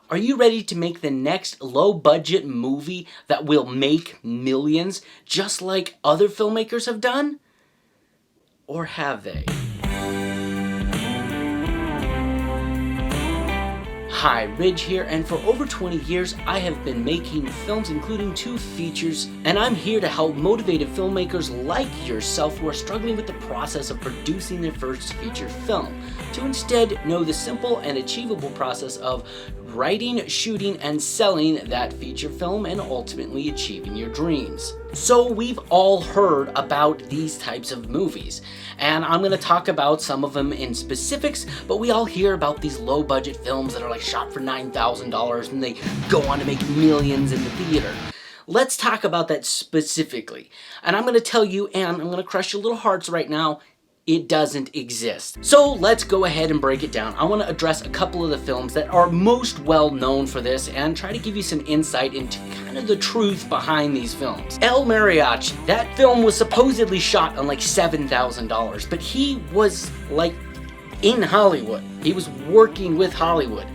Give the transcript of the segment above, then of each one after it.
Are you ready to make the next low-budget movie that will make millions, just like other filmmakers have done? Or have they? Hi, Ridge here, and for over 20 years I have been making films, including 2 features, and I'm here to help motivated filmmakers like yourself who are struggling with the process of producing their first feature film, to instead know the simple and achievable process of writing, shooting, and selling that feature film and ultimately achieving your dreams. So we've all heard about these types of movies, and I'm going to talk about some of them in specifics, but we all hear about these low budget films that are like shot for $9,000 and they go on to make millions in the theater. Let's talk about that specifically, and I'm going to tell you, and I'm going to crush your little hearts right now, it doesn't exist. So let's go ahead and break it down. I want to address a couple of the films that are most well known for this and try to give you some insight into kind of the truth behind these films. El Mariachi, that film was supposedly shot on like $7,000, but he was like in Hollywood. He was working with Hollywood.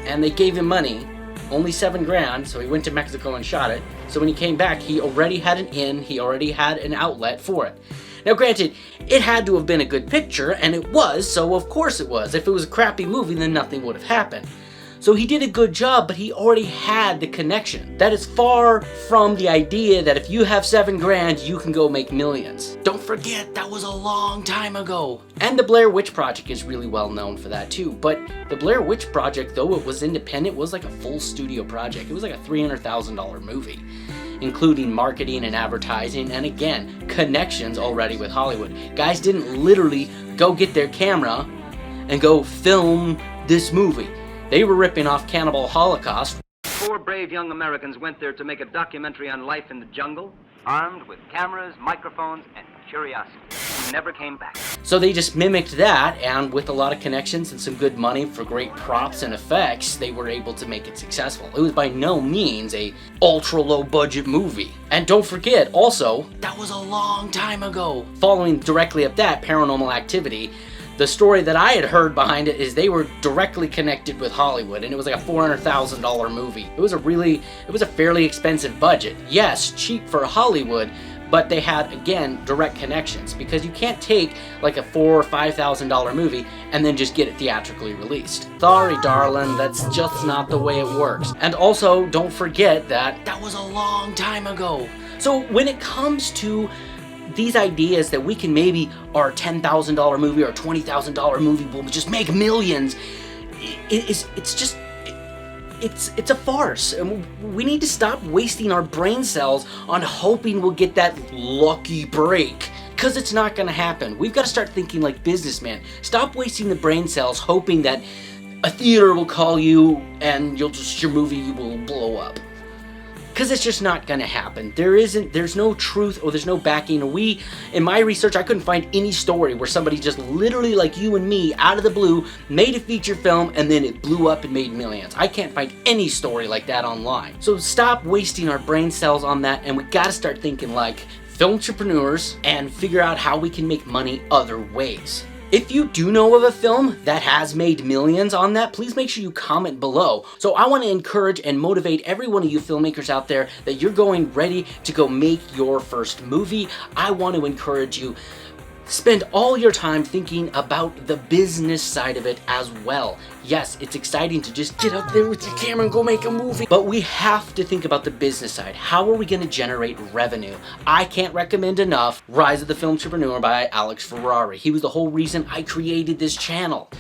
And they gave him money, only $7,000, so he went to Mexico and shot it. So when he came back, he already had an in, he already had an outlet for it. Now granted, it had to have been a good picture, and it was, so of course it was. If it was a crappy movie, then nothing would have happened. So he did a good job, but he already had the connection. That is far from the idea that if you have $7,000, you can go make millions. Don't forget, that was a long time ago. And the Blair Witch Project is really well known for that too. But the Blair Witch Project, though it was independent, was like a full studio project. It was like a $300,000 movie, including marketing and advertising, and again, connections already with Hollywood. Guys didn't literally go get their camera and go film this movie. They were ripping off Cannibal Holocaust. 4 brave young Americans went there to make a documentary on life in the jungle, armed with cameras, microphones, and curiosity. Who never came back. So they just mimicked that, and with a lot of connections and some good money for great props and effects, they were able to make it successful. It was by no means a ultra low budget movie. And don't forget, also, that was a long time ago. Following directly up that, Paranormal Activity, the story that I had heard behind it is they were directly connected with Hollywood, and it was like a $400,000 movie. It was a fairly expensive budget. Yes, cheap for Hollywood, but they had, again, direct connections, because you can't take like a $4,000 or $5,000 movie and then just get it theatrically released. Sorry, darling, that's just not the way it works. And also, don't forget that was a long time ago. So when it comes to these ideas that we can maybe our $10,000 movie or $20,000 movie will just make millions, it's a farce, and we need to stop wasting our brain cells on hoping we'll get that lucky break, because it's not going to happen. We've got to start thinking like businessmen. Stop wasting the brain cells hoping that a theater will call you and your movie will blow up. Because it's just not going to happen. There's no truth, or there's no backing. In my research, I couldn't find any story where somebody just literally like you and me, out of the blue, made a feature film and then it blew up and made millions. I can't find any story like that online. So stop wasting our brain cells on that, and we got to start thinking like film entrepreneurs and figure out how we can make money other ways. If you do know of a film that has made millions on that, please make sure you comment below. So I want to encourage and motivate every one of you filmmakers out there that you're going ready to go make your first movie. I want to encourage you, spend all your time thinking about the business side of it as well. Yes, it's exciting to just get up there with your camera and go make a movie, but we have to think about the business side. How are we going to generate revenue? I can't recommend enough Rise of the Film Entrepreneur by Alex Ferrari. He was the whole reason I created this channel.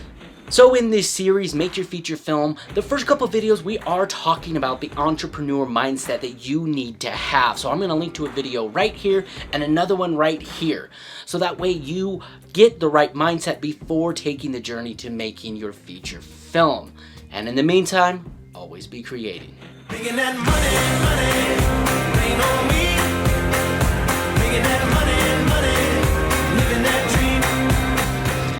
So in this series, Make Your Feature Film, the first couple videos we are talking about the entrepreneur mindset that you need to have. So I'm going to link to a video right here and another one right here. So that way you get the right mindset before taking the journey to making your feature film. And in the meantime, always be creating. Making that money, rain on me.